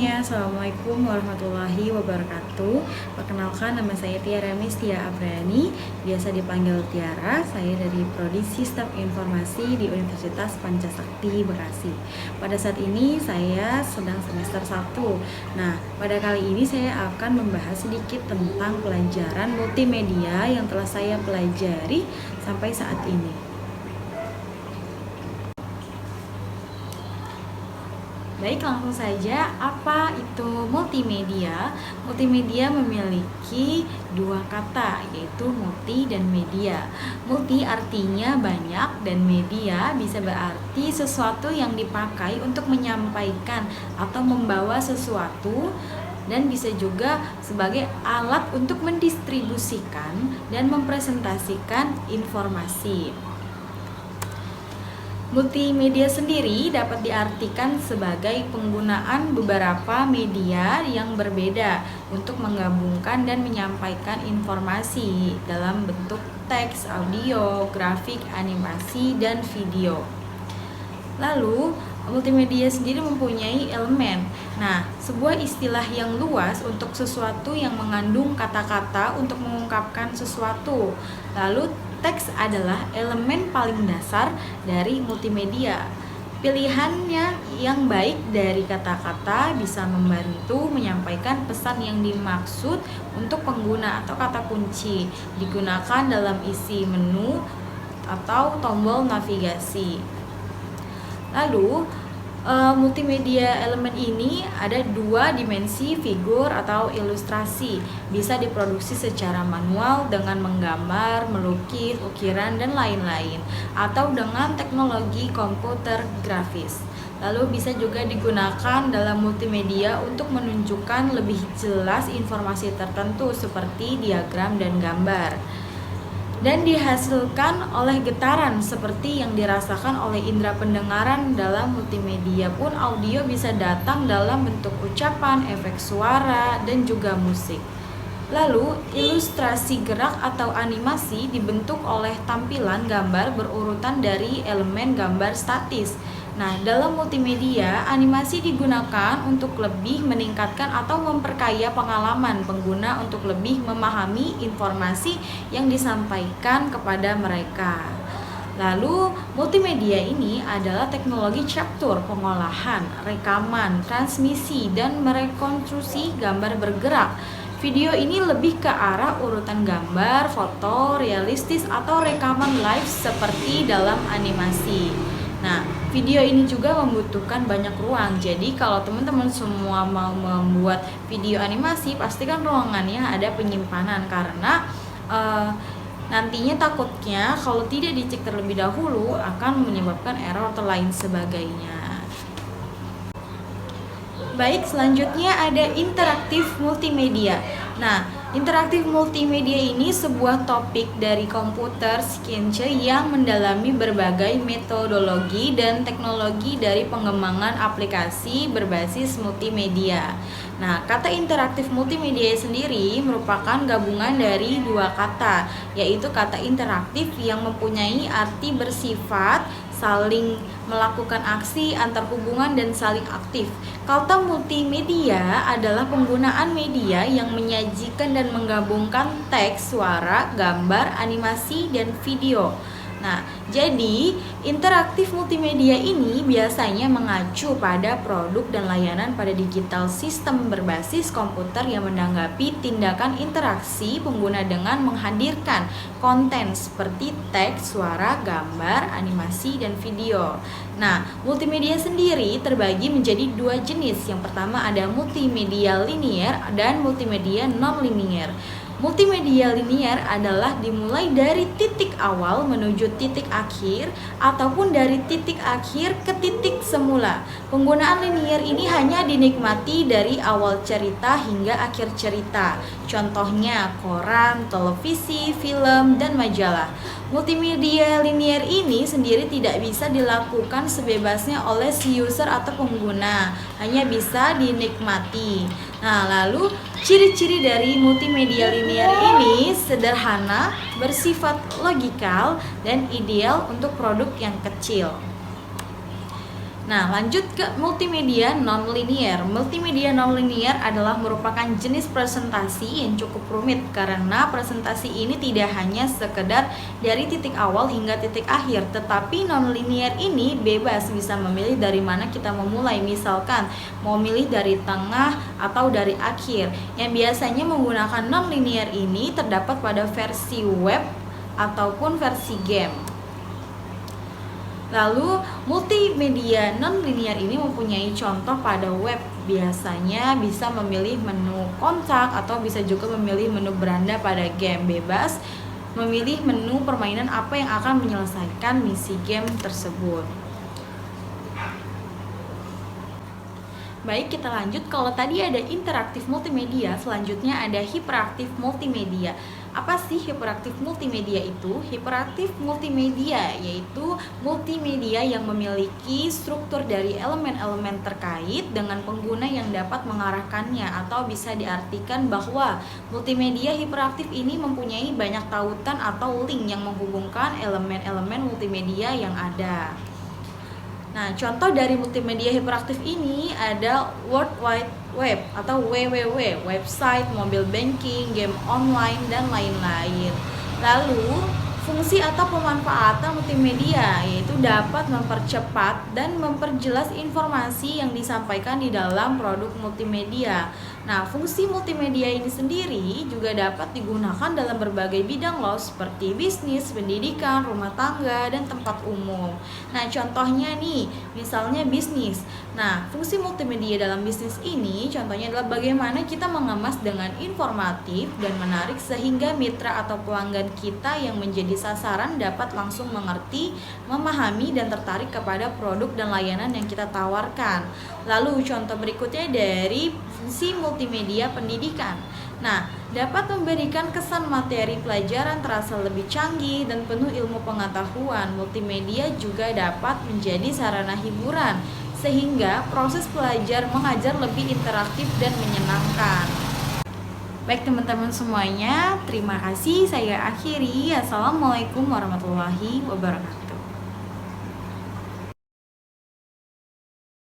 semuanya, Assalamualaikum warahmatullahi wabarakatuh. Perkenalkan, nama saya Tiara Mistia Apriani, biasa dipanggil Tiara. Saya dari Prodi Sistem Informasi di Universitas Pancasakti, Bekasi. Pada saat ini saya sedang semester 1. Nah, pada kali ini saya akan membahas sedikit tentang pelajaran multimedia yang telah saya pelajari sampai saat ini. Baik, langsung saja, apa itu multimedia? Multimedia memiliki dua kata, yaitu multi dan media. Multi artinya banyak dan media bisa berarti sesuatu yang dipakai untuk menyampaikan atau membawa sesuatu, dan bisa juga sebagai alat untuk mendistribusikan dan mempresentasikan informasi. Multimedia sendiri dapat diartikan sebagai penggunaan beberapa media yang berbeda untuk menggabungkan dan menyampaikan informasi dalam bentuk teks, audio, grafik, animasi, dan video. Lalu, multimedia sendiri mempunyai elemen. Nah, sebuah istilah yang luas untuk sesuatu yang mengandung kata-kata untuk mengungkapkan sesuatu. Lalu, teks adalah elemen paling dasar dari multimedia. Pilihannya yang baik dari kata-kata bisa membantu menyampaikan pesan yang dimaksud untuk pengguna atau kata kunci. Digunakan dalam isi menu atau tombol navigasi. Lalu, multimedia elemen ini ada dua dimensi, figur atau ilustrasi. Bisa diproduksi secara manual dengan menggambar, melukis, ukiran, dan lain-lain, atau dengan teknologi komputer grafis. Lalu bisa juga digunakan dalam multimedia untuk menunjukkan lebih jelas informasi tertentu seperti diagram dan gambar, dan dihasilkan oleh getaran seperti yang dirasakan oleh indera pendengaran. Dalam multimedia pun audio bisa datang dalam bentuk ucapan, efek suara, dan juga musik. Lalu, ilustrasi gerak atau animasi dibentuk oleh tampilan gambar berurutan dari elemen gambar statis. Nah, dalam multimedia, animasi digunakan untuk lebih meningkatkan atau memperkaya pengalaman pengguna untuk lebih memahami informasi yang disampaikan kepada mereka. Lalu, multimedia ini adalah teknologi captur, pengolahan, rekaman, transmisi, dan merekonstruksi gambar bergerak. Video ini lebih ke arah urutan gambar, foto, realistis, atau rekaman live seperti dalam animasi. Nah, video ini juga membutuhkan banyak ruang. Jadi kalau teman-teman semua mau membuat video animasi, pastikan ruangannya ada penyimpanan, karena nantinya takutnya kalau tidak dicek terlebih dahulu akan menyebabkan error atau lain sebagainya. Baik, selanjutnya ada interaktif multimedia. Nah, interaktif multimedia ini sebuah topik dari komputer science yang mendalami berbagai metodologi dan teknologi dari pengembangan aplikasi berbasis multimedia. Nah, kata interaktif multimedia sendiri merupakan gabungan dari dua kata, yaitu kata interaktif yang mempunyai arti bersifat saling melakukan aksi antar hubungan dan saling aktif. Kata multimedia adalah penggunaan media yang menyajikan dan menggabungkan teks, suara, gambar, animasi, dan video. Nah, jadi interaktif multimedia ini biasanya mengacu pada produk dan layanan pada digital sistem berbasis komputer yang menanggapi tindakan interaksi pengguna dengan menghadirkan konten seperti teks, suara, gambar, animasi, dan video. Nah, multimedia sendiri terbagi menjadi dua jenis. Yang pertama ada multimedia linier dan multimedia non-linier. Multimedia linier adalah dimulai dari titik awal menuju titik akhir ataupun dari titik akhir ke titik semula. Penggunaan linier ini hanya dinikmati dari awal cerita hingga akhir cerita. Contohnya koran, televisi, film, dan majalah. Multimedia linier ini sendiri tidak bisa dilakukan sebebasnya oleh si user atau pengguna, hanya bisa dinikmati. Nah, lalu ciri-ciri dari multimedia linier ini sederhana, bersifat logikal, dan ideal untuk produk yang kecil. Nah, lanjut ke multimedia nonlinear. Multimedia nonlinear adalah merupakan jenis presentasi yang cukup rumit karena presentasi ini tidak hanya sekedar dari titik awal hingga titik akhir, tetapi nonlinear ini bebas bisa memilih dari mana kita memulai. Misalkan mau milih dari tengah atau dari akhir. Yang biasanya menggunakan nonlinear ini terdapat pada versi web ataupun versi game. Lalu, multimedia nonlinear ini mempunyai contoh pada web. Biasanya bisa memilih menu kontak atau bisa juga memilih menu beranda pada game. Bebas memilih menu permainan apa yang akan menyelesaikan misi game tersebut. Baik, kita lanjut. Kalau tadi ada interaktif multimedia, selanjutnya ada hiperaktif multimedia. Apa sih hiperaktif multimedia itu? Hiperaktif multimedia yaitu multimedia yang memiliki struktur dari elemen-elemen terkait dengan pengguna yang dapat mengarahkannya, atau bisa diartikan bahwa multimedia hiperaktif ini mempunyai banyak tautan atau link yang menghubungkan elemen-elemen multimedia yang ada. Nah, contoh dari multimedia hiperaktif ini ada World Wide Web atau WWW, website, mobile banking, game online, dan lain-lain. Lalu, fungsi atau pemanfaatan multimedia yaitu dapat mempercepat dan memperjelas informasi yang disampaikan di dalam produk multimedia. Nah, fungsi multimedia ini sendiri juga dapat digunakan dalam berbagai bidang loh, seperti bisnis, pendidikan, rumah tangga, dan tempat umum. Nah, contohnya nih, misalnya bisnis. Nah, fungsi multimedia dalam bisnis ini contohnya adalah bagaimana kita mengemas dengan informatif dan menarik sehingga mitra atau pelanggan kita yang menjadi sasaran dapat langsung mengerti, memahami, dan tertarik kepada produk dan layanan yang kita tawarkan. Lalu contoh berikutnya dari fungsi multimedia pendidikan. Nah, dapat memberikan kesan materi pelajaran terasa lebih canggih dan penuh ilmu pengetahuan. Multimedia juga dapat menjadi sarana hiburan, sehingga proses belajar mengajar lebih interaktif dan menyenangkan. Baik teman-teman semuanya, terima kasih. Saya akhiri. Assalamualaikum warahmatullahi wabarakatuh.